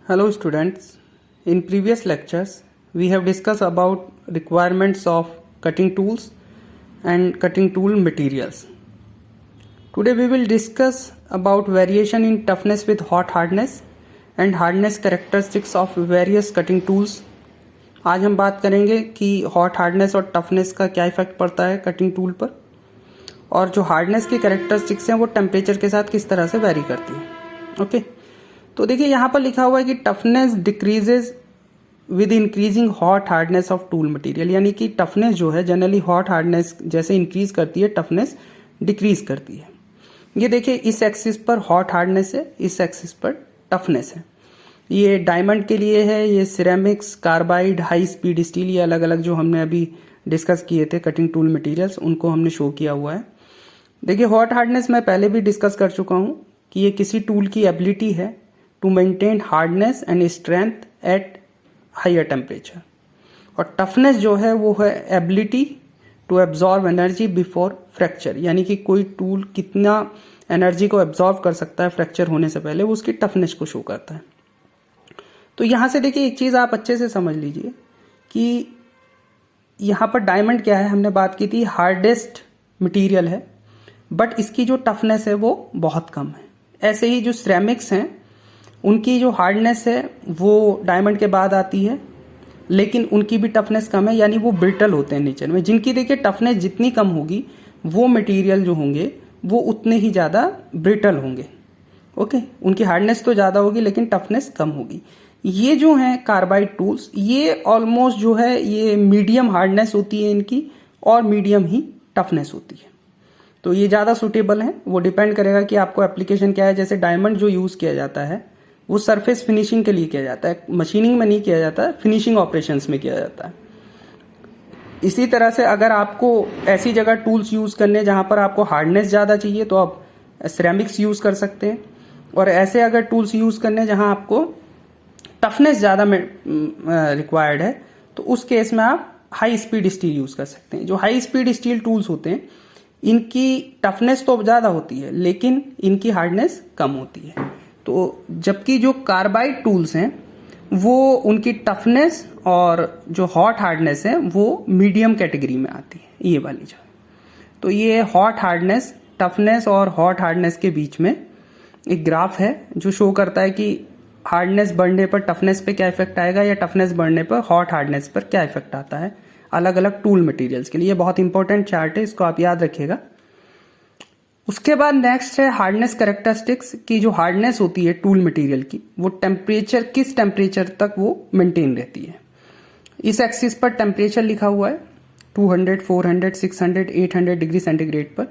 Hello students, in previous lectures we have discussed about requirements of cutting tools and cutting tool materials. Today we will discuss about variation in toughness with hot hardness and hardness characteristics of various cutting tools. आज हम बात करेंगे कि hot hardness और toughness का क्या effect पड़ता है कटिंग टूल पर और जो हार्डनेस की कैरेक्टरिस्टिक्स हैं वो टेम्परेचर के साथ किस तरह से वेरी करती हैं। ओके, तो देखिए यहाँ पर लिखा हुआ है कि toughness decreases with increasing hot hardness of tool material, यानी कि टफनेस जो है जनरली हॉट हार्डनेस जैसे इंक्रीज करती है टफनेस डिक्रीज करती है। ये देखिए इस एक्सिस पर हॉट हार्डनेस है, इस एक्सिस पर टफनेस है। ये डायमंड के लिए है, ये ceramics, carbide, high speed steel, ये अलग अलग जो हमने अभी डिस्कस किए थे कटिंग टूल मटेरियल्स उनको हमने शो किया हुआ है। देखिए हॉट हार्डनेस मैं पहले भी डिस्कस कर चुका हूँ कि ये किसी टूल की एबिलिटी है to maintain hardness and strength at higher temperature, और टफनेस जो है वो है ability to absorb energy before fracture, यानी कि कोई टूल कितना एनर्जी को एब्जॉर्ब कर सकता है फ्रैक्चर होने से पहले, वो उसकी टफनेस को शो करता है। तो यहां से देखिए एक चीज आप अच्छे से समझ लीजिए कि यहां पर डायमंड क्या है, हमने बात की थी हार्डेस्ट मटेरियल है बट इसकी जो टफनेस है वो बहुत कम है। ऐसे ही जो सिरेमिक्स हैं उनकी जो हार्डनेस है वो डायमंड के बाद आती है लेकिन उनकी भी टफनेस कम है, यानी वो ब्रिटल होते हैं नेचर में। जिनकी देखिए टफनेस जितनी कम होगी वो मटेरियल जो होंगे वो उतने ही ज़्यादा ब्रिटल होंगे। ओके, उनकी हार्डनेस तो ज़्यादा होगी लेकिन टफनेस कम होगी। ये जो है कार्बाइड टूल्स, ये ऑलमोस्ट जो है ये मीडियम हार्डनेस होती है इनकी और मीडियम ही टफनेस होती है, तो ये ज़्यादा सुटेबल है। वो डिपेंड करेगा कि आपको एप्लीकेशन क्या है। जैसे डायमंड जो यूज़ किया जाता है वो सरफेस फिनिशिंग के लिए किया जाता है, मशीनिंग में नहीं किया जाता है, फिनिशिंग ऑपरेशंस में किया जाता है। इसी तरह से अगर आपको ऐसी जगह टूल्स यूज़ करने जहाँ पर आपको हार्डनेस ज़्यादा चाहिए तो आप सिरेमिक्स यूज़ कर सकते हैं, और ऐसे अगर टूल्स यूज़ करने जहाँ आपको टफनेस ज़्यादा रिक्वायर्ड है तो उस केस में आप हाई स्पीड स्टील यूज़ कर सकते हैं। जो हाई स्पीड स्टील टूल्स होते हैं इनकी टफनेस तो ज़्यादा होती है लेकिन इनकी हार्डनेस कम होती है। तो जबकि जो कार्बाइड टूल्स हैं वो उनकी टफनेस और जो हॉट हार्डनेस है वो मीडियम कैटेगरी में आती है, ये वाली जो। तो ये हॉट हार्डनेस, टफनेस और हॉट हार्डनेस के बीच में एक ग्राफ है जो शो करता है कि हार्डनेस बढ़ने पर टफनेस पे क्या इफेक्ट आएगा या टफनेस बढ़ने पर हॉट हार्डनेस पर क्या इफेक्ट आता है अलग अलग टूल मटेरियल्स के लिए। बहुत इंपॉर्टेंट चार्ट है, इसको आप याद रखिएगा। उसके बाद नेक्स्ट है हार्डनेस कैरेक्टरिस्टिक्स की। जो हार्डनेस होती है टूल मटेरियल की वो टेम्परेचर, किस टेम्परेचर तक वो मेंटेन रहती है। इस एक्सिस पर टेम्परेचर लिखा हुआ है 200, 400, 600, 800 डिग्री सेंटीग्रेड पर,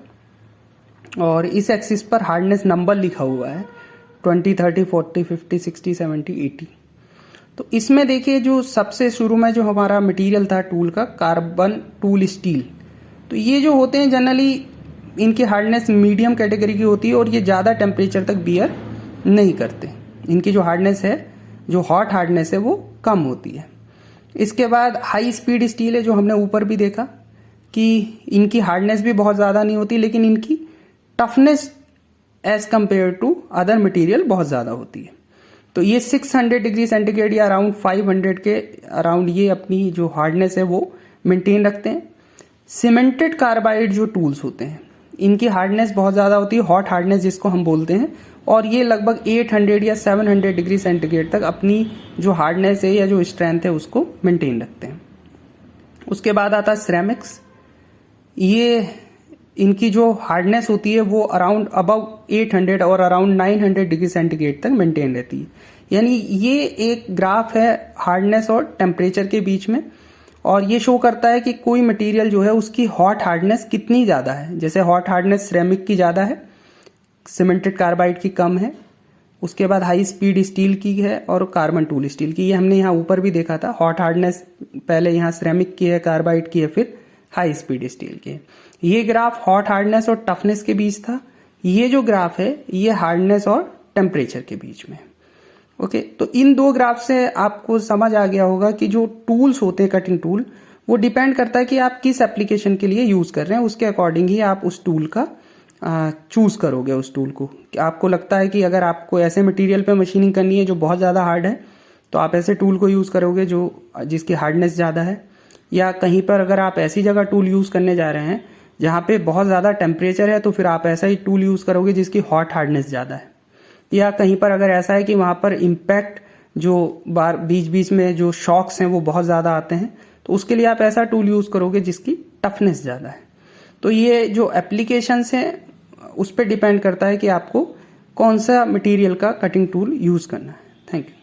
और इस एक्सिस पर हार्डनेस नंबर लिखा हुआ है 20, 30, 40, 50, 60, 70, 80। तो इसमें देखिए जो सबसे शुरू में जो हमारा मटेरियल था टूल का, कार्बन टूल स्टील, तो ये जो होते हैं जनरली इनकी हार्डनेस मीडियम कैटेगरी की होती है और ये ज़्यादा टेम्परेचर तक बियर नहीं करते। इनकी जो हार्डनेस है, जो हॉट हार्डनेस है वो कम होती है। इसके बाद हाई स्पीड स्टील है जो हमने ऊपर भी देखा कि इनकी हार्डनेस भी बहुत ज़्यादा नहीं होती लेकिन इनकी toughness as compare to other material बहुत ज़्यादा होती है। तो ये 600 डिग्री सेंटीग्रेड या अराउंड 500 के अराउंड ये अपनी जो हार्डनेस है वो मेंटेन रखते हैं। सीमेंटेड कार्बाइड जो टूल्स होते हैं इनकी हार्डनेस बहुत ज़्यादा होती है, हॉट हार्डनेस जिसको हम बोलते हैं, और ये लगभग 800 या 700 डिग्री सेंटीग्रेड तक अपनी जो हार्डनेस है या जो स्ट्रेंथ है उसको मेंटेन रखते हैं। उसके बाद आता है सिरेमिक्स। ये इनकी जो हार्डनेस होती है वो अराउंड अबव 800 और अराउंड 900 डिग्री सेंटीग्रेड तक मेंटेन रहती है। यानी ये एक ग्राफ है हार्डनेस और टेम्परेचर के बीच में, और ये शो करता है कि कोई मटेरियल जो है उसकी हॉट हार्डनेस कितनी ज़्यादा है। जैसे हॉट हार्डनेस सिरेमिक की ज़्यादा है, सीमेंटेड कार्बाइड की कम है, उसके बाद हाई स्पीड स्टील की है और कार्बन टूल स्टील की। ये हमने यहाँ ऊपर भी देखा था, हॉट हार्डनेस पहले यहाँ सिरेमिक की है, कार्बाइड की है, फिर हाई स्पीड स्टील की है। ये ग्राफ हॉट हार्डनेस और टफनेस के बीच था। ये जो ग्राफ है ये हार्डनेस और टेम्परेचर के बीच में। ओके, तो इन दो ग्राफ से आपको समझ आ गया होगा कि जो टूल्स होते हैं कटिंग टूल वो डिपेंड करता है कि आप किस एप्लीकेशन के लिए यूज कर रहे हैं, उसके अकॉर्डिंग ही आप उस टूल का चूज़ करोगे उस टूल को। कि आपको लगता है कि अगर आपको ऐसे मटेरियल पे मशीनिंग करनी है जो बहुत ज़्यादा हार्ड है, तो आप ऐसे टूल को यूज़ करोगे जो जिसकी हार्डनेस ज़्यादा है। या कहीं पर अगर आप ऐसी जगह टूल यूज़ करने जा रहे हैं जहाँ पे बहुत ज़्यादा टेम्परेचर है, तो फिर आप ऐसा ही टूल यूज़ करोगे जिसकी हॉट हार्डनेस ज़्यादा है। या कहीं पर अगर ऐसा है कि वहाँ पर इम्पैक्ट जो बीच बीच में जो शॉक्स हैं वो बहुत ज़्यादा आते हैं, तो उसके लिए आप ऐसा टूल यूज़ करोगे जिसकी टफनेस ज़्यादा है। तो ये जो एप्लीकेशंस हैं उस पर डिपेंड करता है कि आपको कौन सा मटेरियल का कटिंग टूल यूज़ करना है। Thank you.